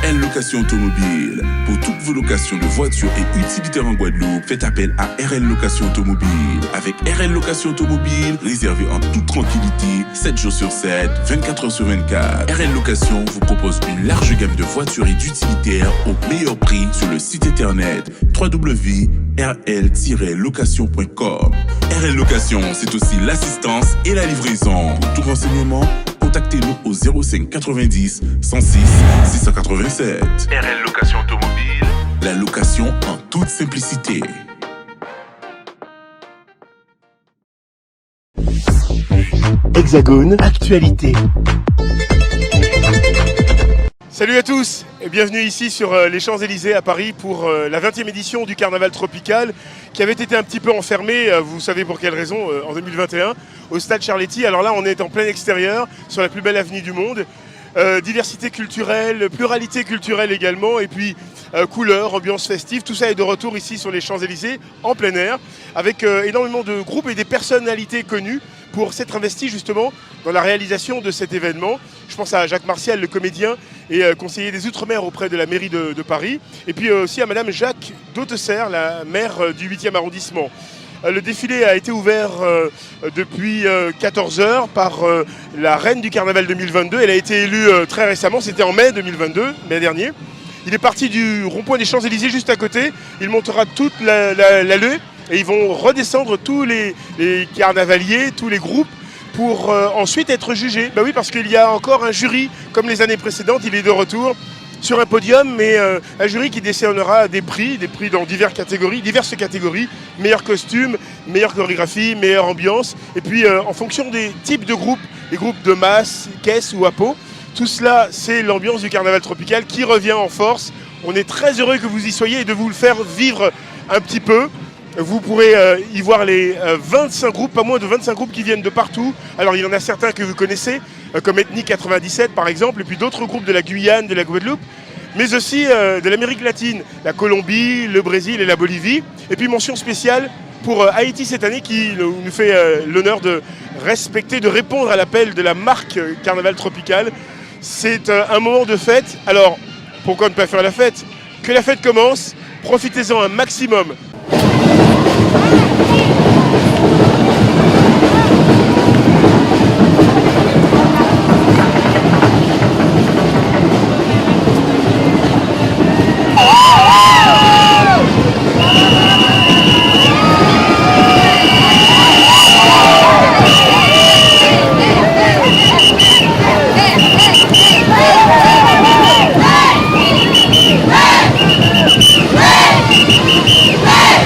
RL Location Automobile. Pour toutes vos locations de voitures et utilitaires en Guadeloupe, faites appel à RL Location Automobile. Avec RL Location Automobile, réservez en toute tranquillité, 7 jours sur 7, 24 heures sur 24. RL Location vous propose une large gamme de voitures et d'utilitaires au meilleur prix sur le site internet www.rl-location.com. RL Location, c'est aussi l'assistance et la livraison. Pour tout renseignement, contactez-nous au 05 90 106 687. RL Location Automobile, la location en toute simplicité. Hexagone, actualité. Salut à tous et bienvenue ici sur les Champs-Élysées à Paris pour la 20e édition du Carnaval Tropical qui avait été un petit peu enfermé, vous savez pour quelle raison, en 2021 au Stade Charletti. Alors là on est en plein extérieur sur la plus belle avenue du monde. Diversité culturelle, pluralité culturelle également et puis couleurs, ambiance festive, tout ça est de retour ici sur les Champs-Élysées en plein air avec énormément de groupes et des personnalités connues pour s'être investis justement dans la réalisation de cet événement. Je pense à Jacques Martial, le comédien et conseiller des Outre-mer auprès de la mairie de Paris. Et puis aussi à Madame Jacques Dautesser, la maire du 8e arrondissement. Le défilé a été ouvert depuis 14 heures par la reine du Carnaval 2022. Elle a été élue très récemment, c'était en mai 2022, mai dernier. Il est parti du rond-point des Champs-Élysées juste à côté. Il montera toute l'allée et ils vont redescendre tous les carnavaliers, tous les groupes pour ensuite être jugés. Ben oui, parce qu'il y a encore un jury, comme les années précédentes, il est de retour sur un podium, mais un jury qui décernera des prix dans diverses catégories, meilleur costume, meilleure chorégraphie, meilleure ambiance, et puis en fonction des types de groupes, les groupes de masse, caisse ou à peau, tout cela c'est l'ambiance du Carnaval Tropical qui revient en force. On est très heureux que vous y soyez et de vous le faire vivre un petit peu. Vous pourrez y voir les 25 groupes, pas moins de 25 groupes qui viennent de partout. Alors il y en a certains que vous connaissez, comme Ethnie 97 par exemple, et puis d'autres groupes de la Guyane, de la Guadeloupe, mais aussi de l'Amérique latine, la Colombie, le Brésil et la Bolivie. Et puis mention spéciale pour Haïti cette année qui nous fait l'honneur de respecter, de répondre à l'appel de la marque Carnaval Tropical. C'est un moment de fête. Alors pourquoi ne pas faire la fête? Que la fête commence, profitez-en un maximum. Hey!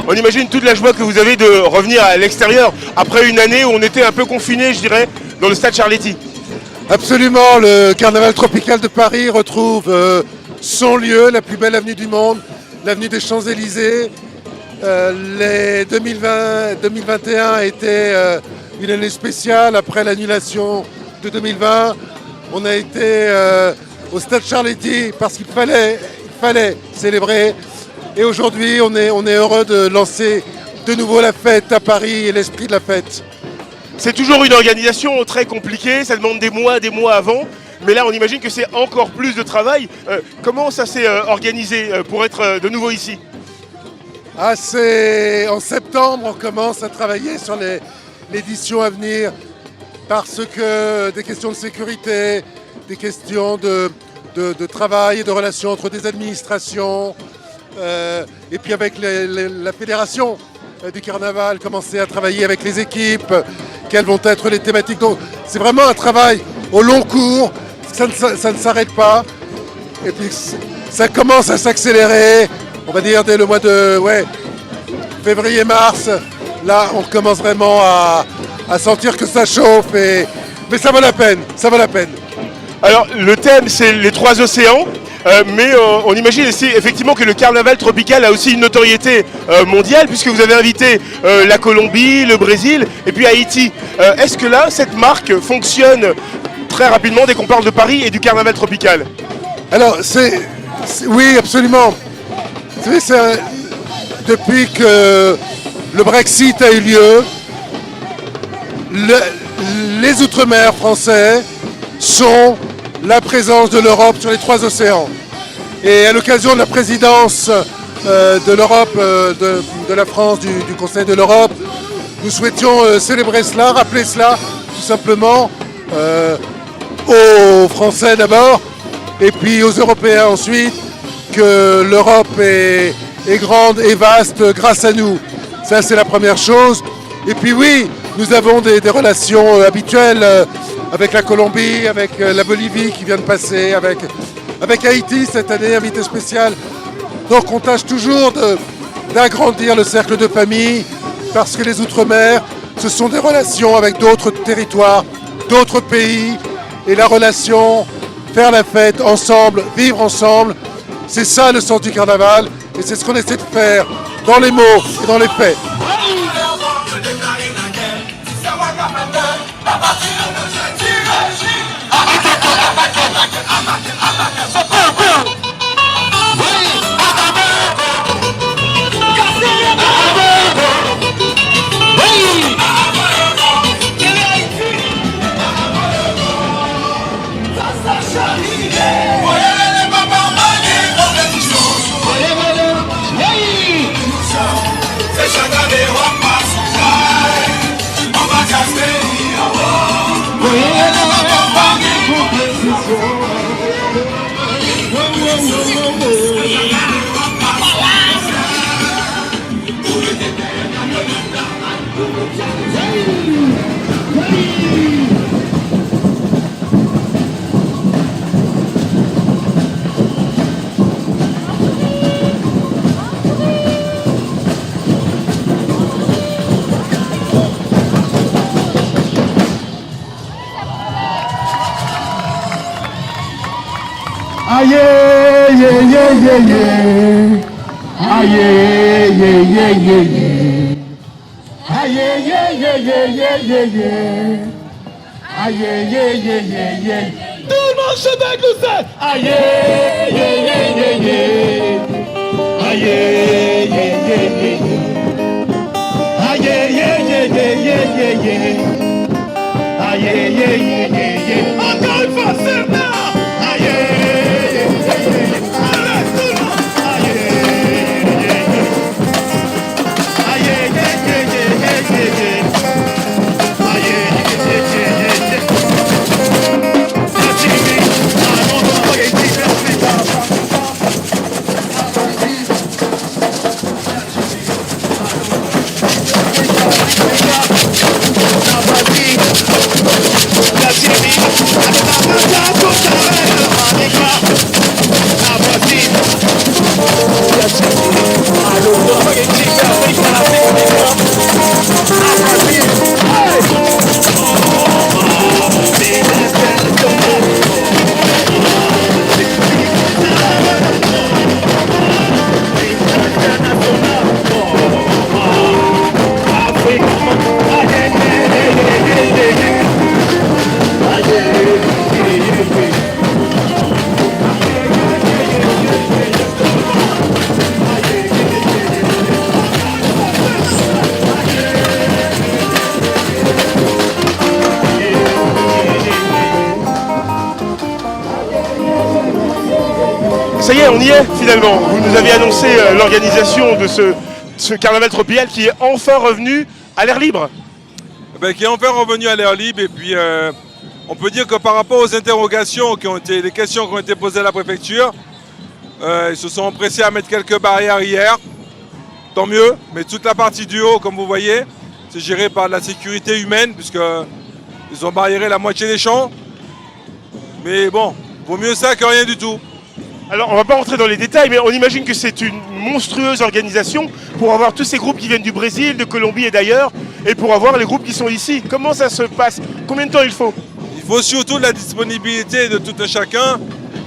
On imagine toute la joie que vous avez de revenir à l'extérieur après une année où on était un peu confiné, je dirais, dans le stade Charletti. Absolument, le carnaval tropical de Paris retrouve son lieu, la plus belle avenue du monde, l'avenue des Champs-Élysées. Les 2021 a été une année spéciale après l'annulation de 2020. On a été au stade Charletti parce qu'il fallait célébrer. Et aujourd'hui, on est heureux de lancer de nouveau la fête à Paris et l'esprit de la fête. C'est toujours une organisation très compliquée, ça demande des mois avant. Mais là, on imagine que c'est encore plus de travail. Comment ça s'est organisé pour être de nouveau ici ? En septembre, on commence à travailler sur l'édition à venir parce que des questions de sécurité, des questions de travail et de relations entre des administrations, et puis avec la fédération du carnaval, commencer à travailler avec les équipes, quelles vont être les thématiques. Donc c'est vraiment un travail au long cours, ça ne s'arrête pas. Et puis ça commence à s'accélérer, on va dire dès le mois de février-mars. Là, on commence vraiment à sentir que ça chauffe, mais ça vaut la peine, ça vaut la peine. Alors le thème, c'est les 3 océans. Mais on imagine aussi effectivement que le carnaval tropical a aussi une notoriété mondiale puisque vous avez invité la Colombie, le Brésil et puis Haïti. Est-ce que là, cette marque fonctionne très rapidement dès qu'on parle de Paris et du carnaval tropical ? Alors, oui, absolument. Vous savez, depuis que le Brexit a eu lieu, les Outre-mer français sont la présence de l'Europe sur les 3 océans. Et à l'occasion de la présidence de l'Europe, de la France, du Conseil de l'Europe, nous souhaitions célébrer cela, rappeler cela, tout simplement, aux Français d'abord, et puis aux Européens ensuite, que l'Europe est grande et vaste grâce à nous. Ça, c'est la première chose. Et puis oui, nous avons des relations habituelles avec la Colombie, avec la Bolivie qui vient de passer, avec Haïti cette année, invité spécial. Donc on tâche toujours d'agrandir le cercle de famille parce que les Outre-mer, ce sont des relations avec d'autres territoires, d'autres pays. Et la relation, faire la fête ensemble, vivre ensemble, c'est ça le sens du carnaval. Et c'est ce qu'on essaie de faire dans les mots et dans les faits. Aïe, yeah, yeah, yeah, yeah. Aïe, yeah, yeah, yeah, yeah. Aïe, yeah, yeah, yeah, yeah, yeah, yeah. Aïe, yeah, yeah, yeah, yeah, yeah. Tout le monde chante avec nous, ça. Aïe, yeah, yeah, yeah, yeah, yeah. Aïe, yeah, yeah, yeah, yeah, yeah. Aïe, yeah, yeah, yeah, yeah, yeah, yeah. Aïe, yeah, yeah, yeah, yeah, yeah. Encore une fois, c'est là. Aïe, yeah, yeah, yeah, yeah. Allez, tout le monde. Aïe, yeah, yeah, yeah. Aïe, yeah, yeah, yeah, yeah, yeah, yeah. Aïe, yeah, yeah, yeah, yeah, yeah. Touching me. I don't know how you keep it. Ça y est, on y est finalement. Vous nous avez annoncé l'organisation de ce carnaval tropical qui est enfin revenu à l'air libre. Qui est enfin revenu à l'air libre et puis on peut dire que par rapport aux interrogations les questions qui ont été posées à la préfecture, ils se sont empressés à mettre quelques barrières hier, tant mieux, mais toute la partie du haut, comme vous voyez, c'est géré par la sécurité humaine puisqu'ils ont barriéré la moitié des champs, mais bon, vaut mieux ça que rien du tout. Alors on va pas rentrer dans les détails, mais on imagine que c'est une monstrueuse organisation pour avoir tous ces groupes qui viennent du Brésil, de Colombie et d'ailleurs, et pour avoir les groupes qui sont ici. Comment ça se passe? Combien de temps il faut? Il faut surtout la disponibilité de tout un chacun,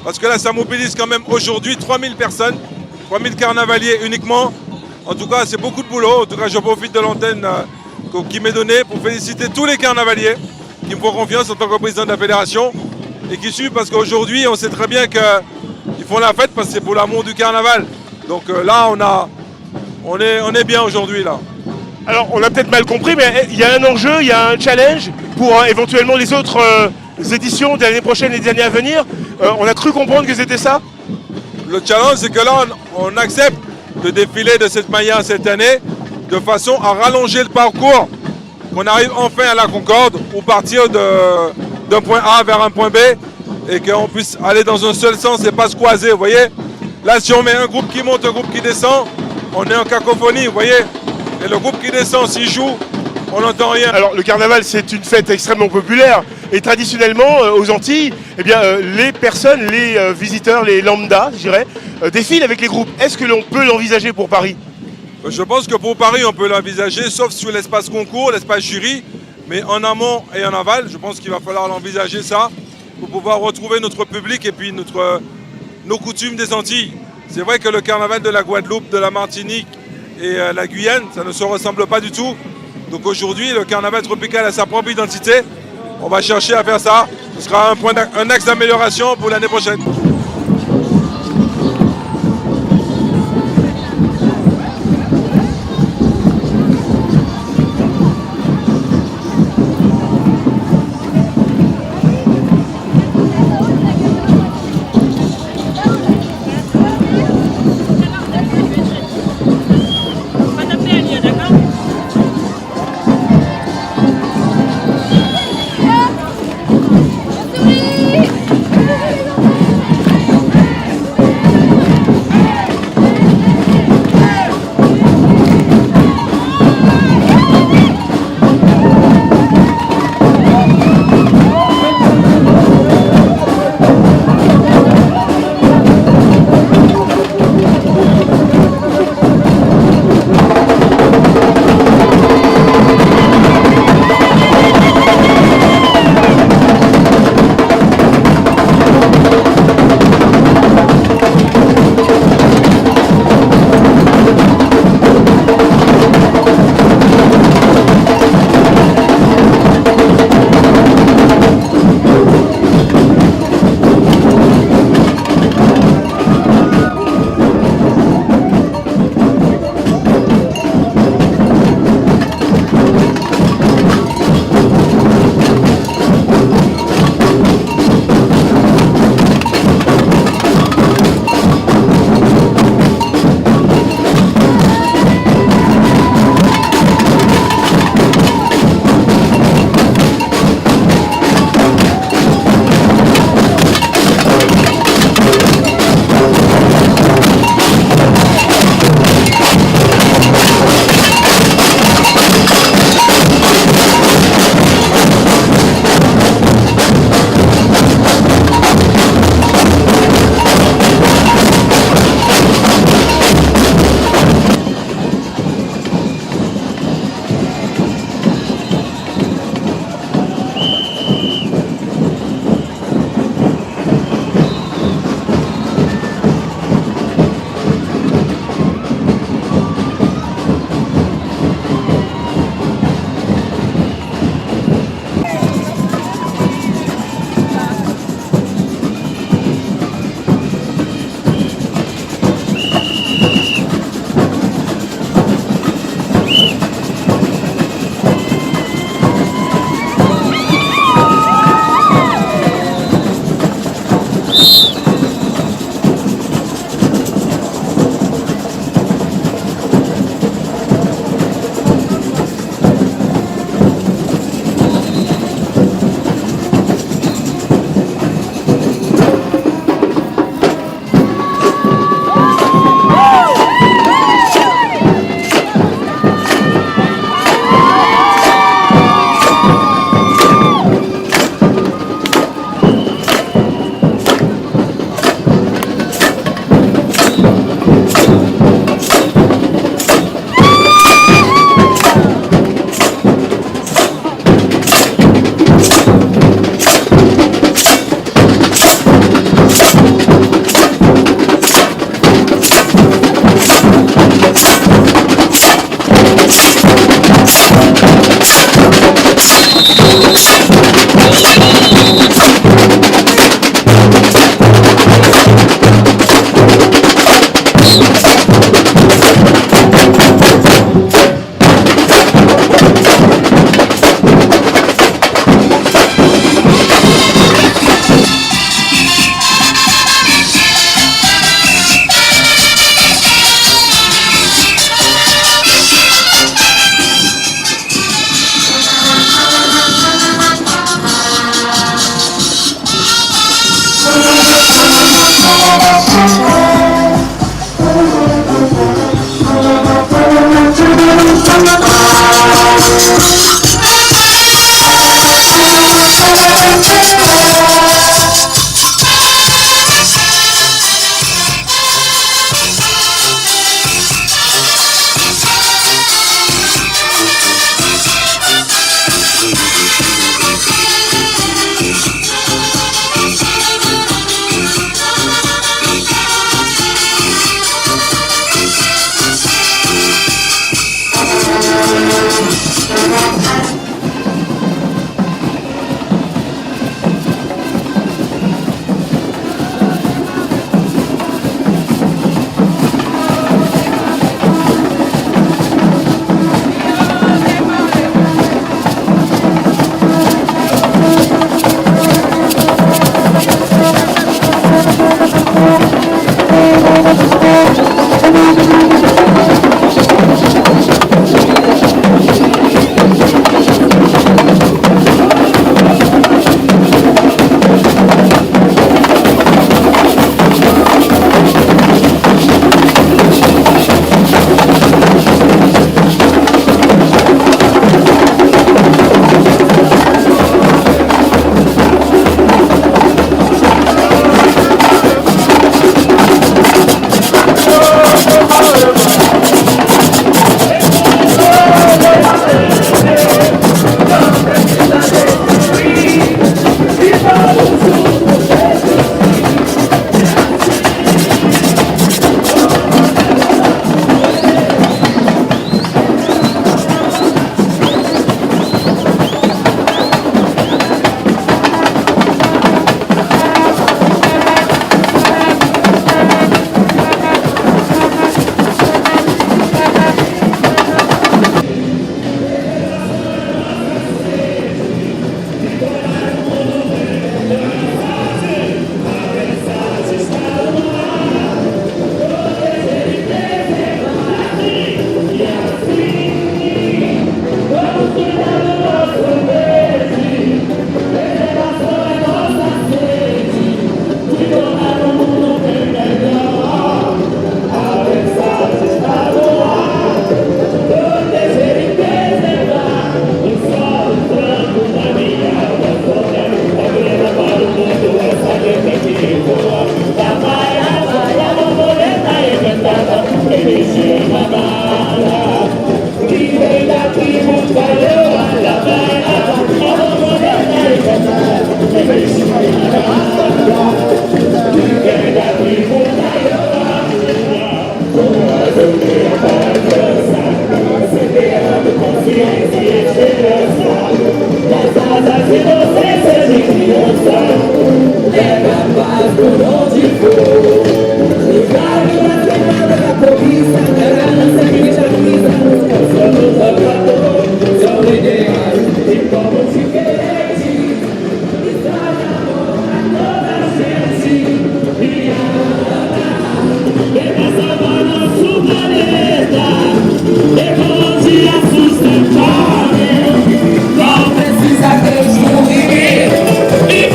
parce que là ça mobilise quand même aujourd'hui 3000 personnes, 3000 carnavaliers uniquement. En tout cas c'est beaucoup de boulot, en tout cas je profite de l'antenne qui m'est donnée pour féliciter tous les carnavaliers qui me font confiance en tant que président de la fédération et qui suivent, parce qu'aujourd'hui on sait très bien qu'ils font la fête parce que c'est pour l'amour du carnaval. Donc là on est bien aujourd'hui là. Alors on a peut-être mal compris, mais il y a un enjeu, il y a un challenge pour éventuellement les autres éditions de l'année prochaine et des années à venir. On a cru comprendre que c'était ça. Le challenge c'est que là on accepte de défiler de cette manière cette année de façon à rallonger le parcours, qu'on arrive enfin à la Concorde ou partir d'un point A vers un point B et qu'on puisse aller dans un seul sens et pas se croiser, vous voyez. Là si on met un groupe qui monte, un groupe qui descend, on est en cacophonie, vous voyez. Et le groupe qui descend, s'il joue, on n'entend rien. Alors le carnaval c'est une fête extrêmement populaire et traditionnellement aux Antilles, eh bien, les personnes, les visiteurs, les lambda, je dirais, défilent avec les groupes. Est-ce que l'on peut l'envisager pour Paris? Je pense que pour Paris on peut l'envisager, sauf sur l'espace concours, l'espace jury, mais en amont et en aval, je pense qu'il va falloir l'envisager ça pour pouvoir retrouver notre public et puis nos coutumes des Antilles. C'est vrai que le carnaval de la Guadeloupe, de la Martinique et la Guyane, ça ne se ressemble pas du tout. Donc aujourd'hui, le carnaval tropical a sa propre identité. On va chercher à faire ça. Ce sera un axe d'amélioration pour l'année prochaine.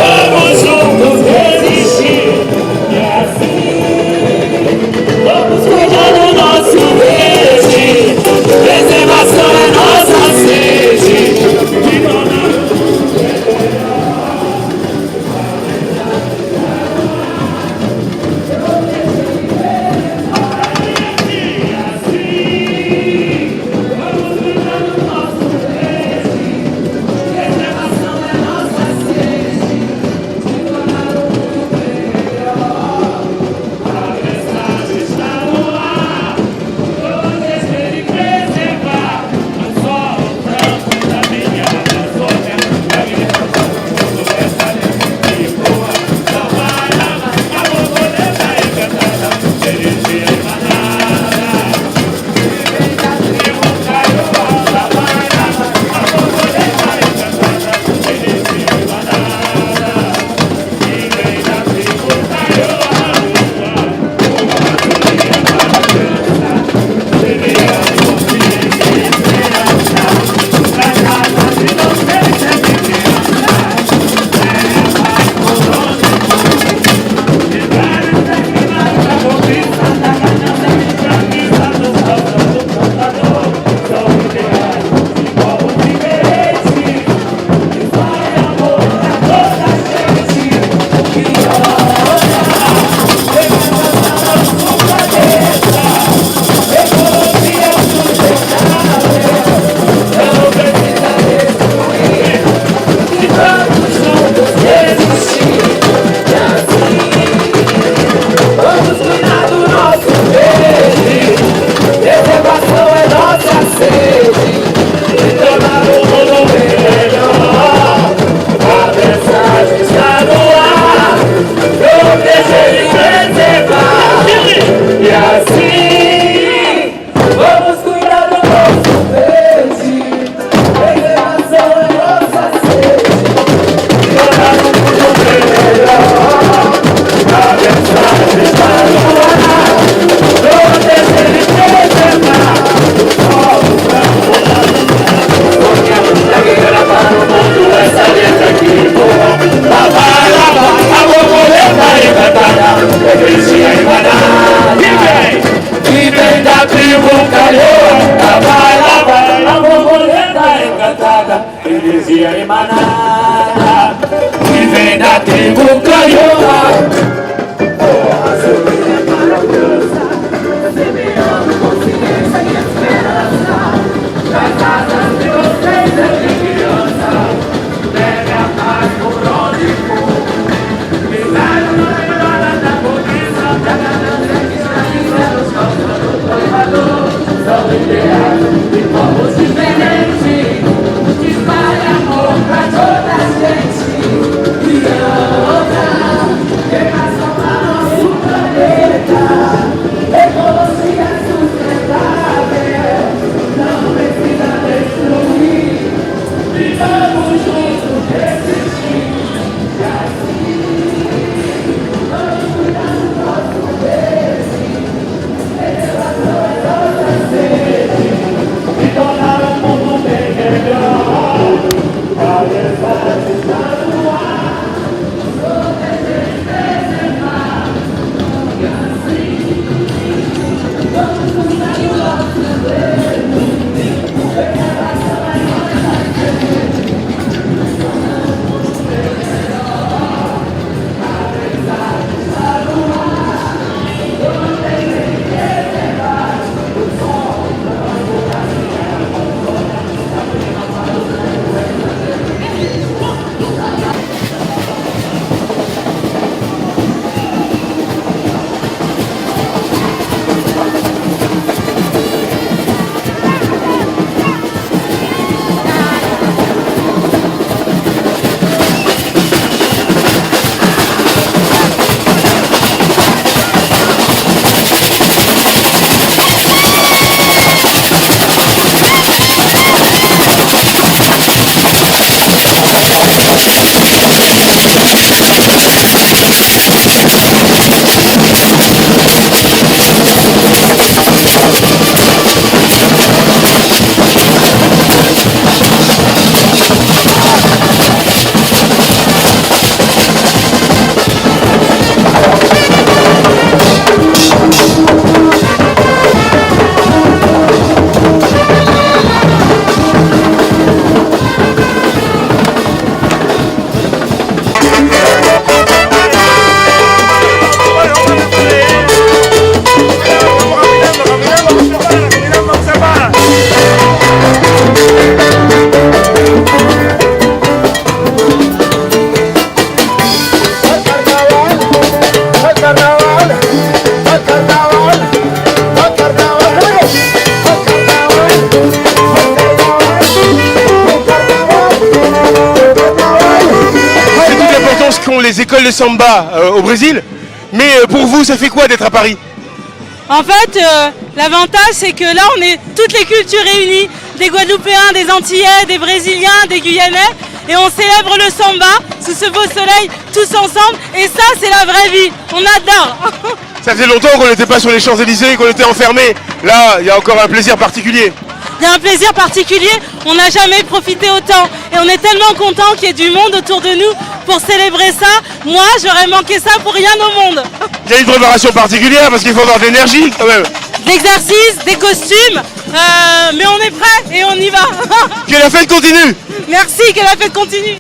Vamos juntos resistir. E assim école de samba au Brésil. Mais pour vous, ça fait quoi d'être à Paris? En fait, l'avantage, c'est que là, on est toutes les cultures réunies, des Guadeloupéens, des Antillais, des Brésiliens, des Guyanais, et on célèbre le samba sous ce beau soleil, tous ensemble, et ça, c'est la vraie vie. On adore. Ça faisait longtemps qu'on n'était pas sur les Champs-Élysées, qu'on était enfermés. Là, il y a encore un plaisir particulier. Il y a un plaisir particulier, on n'a jamais profité autant, et on est tellement content qu'il y ait du monde autour de nous pour célébrer ça. Moi, j'aurais manqué ça pour rien au monde. Il y a une préparation particulière parce qu'il faut avoir de l'énergie quand même. D'exercice, des costumes, mais on est prêts et on y va. Que la fête continue. Merci, que la fête continue.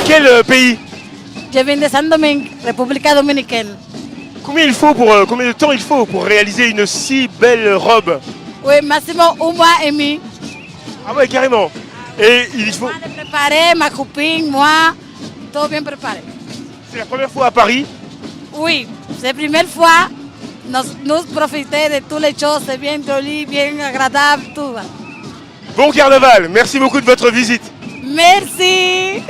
Quel pays? Je viens de Saint-Domingue, République dominicaine. Combien de temps il faut pour réaliser une si belle robe? Oui, maximum un mois et demi. Ah ouais, carrément. Et il faut... Préparer, ma copine, moi, tout bien préparé. C'est la première fois à Paris? Oui, c'est la première fois. Nous profiter de toutes les choses, c'est bien joli, bien agréable, tout. Bon carnaval, merci beaucoup de votre visite. Merci.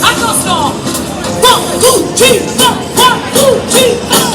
Attention. 1, 2, 3, 1, 2, 3.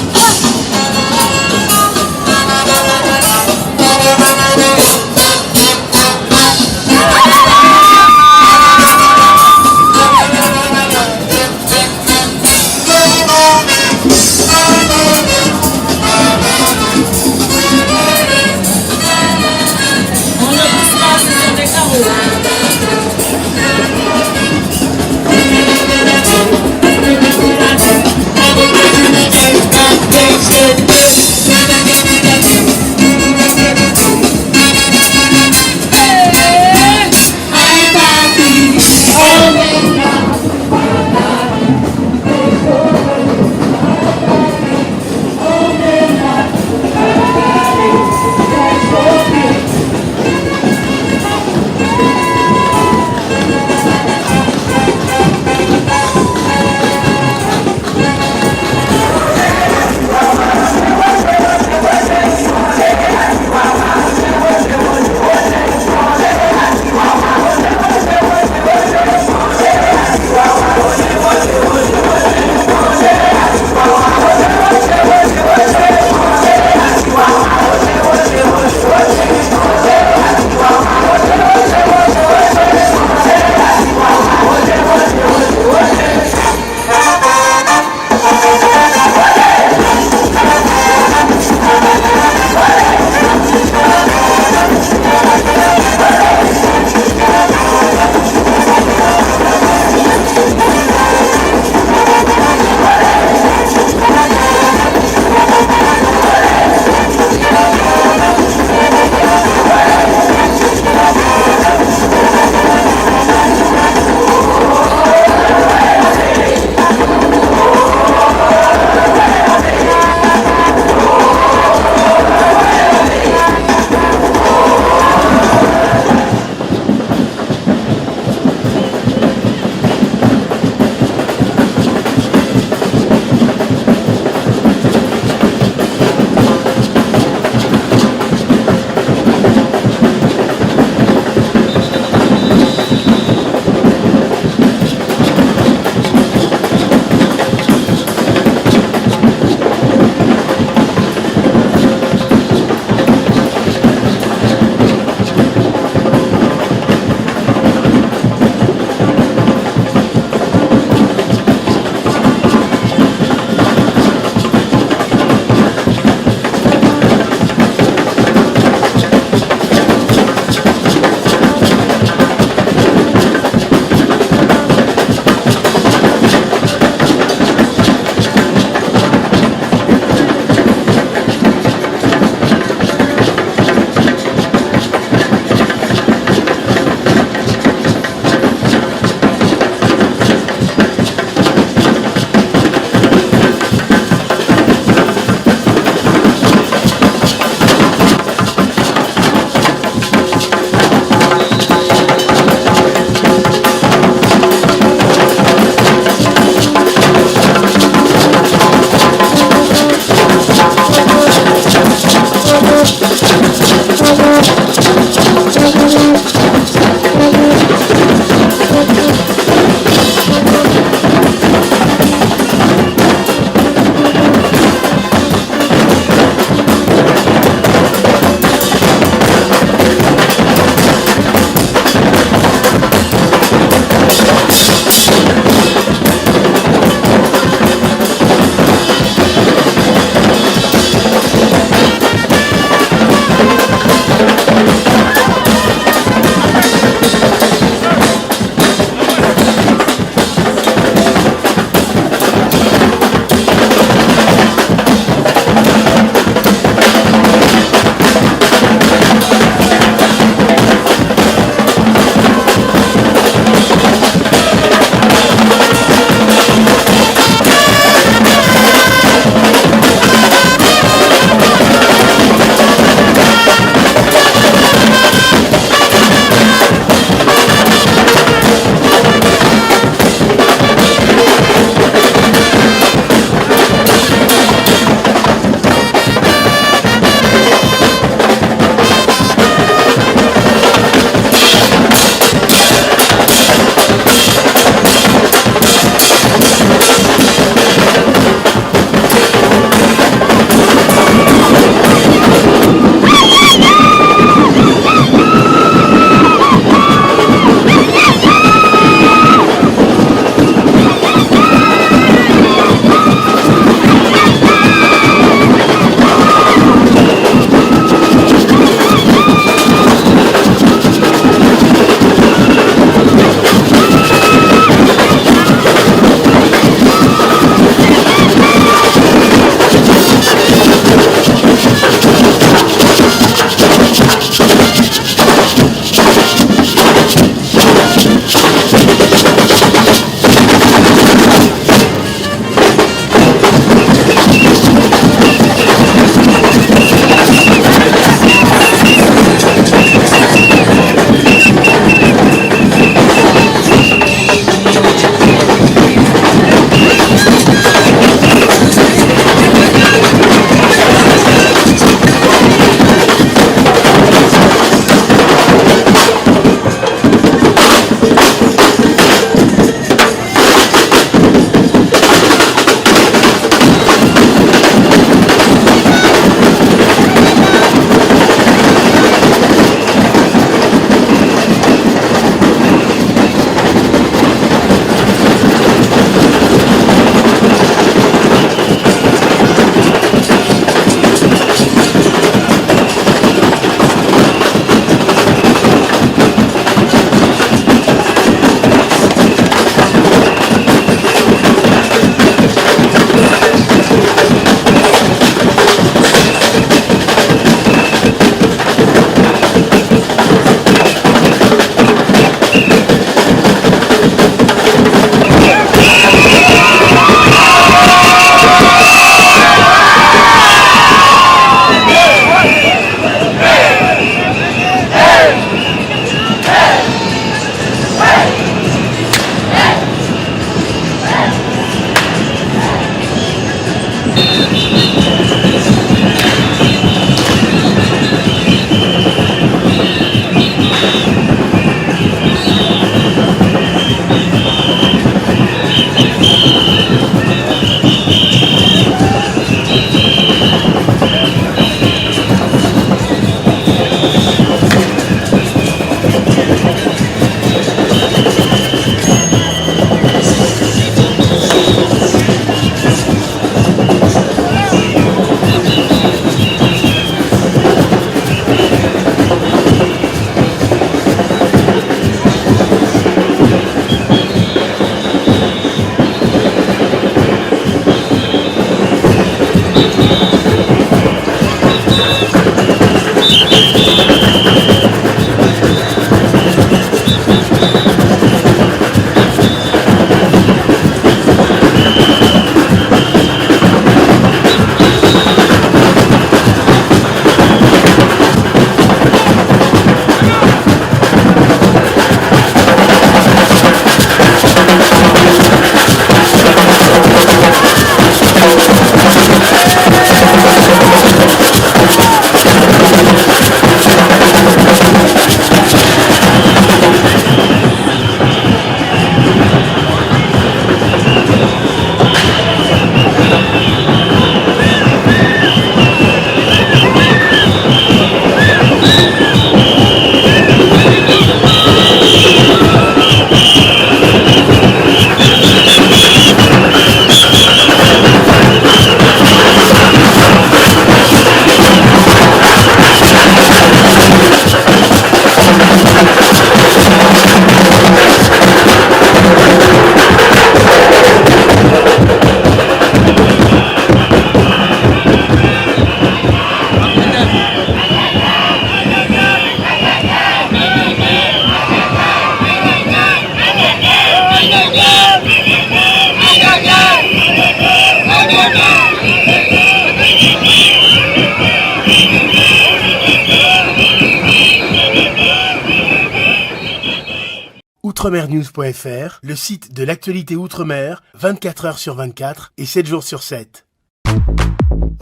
Outremernews.fr, le site de l'actualité outre-mer, 24 heures sur 24 et 7 jours sur 7.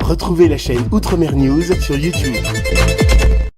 Retrouvez la chaîne Outremer News sur YouTube.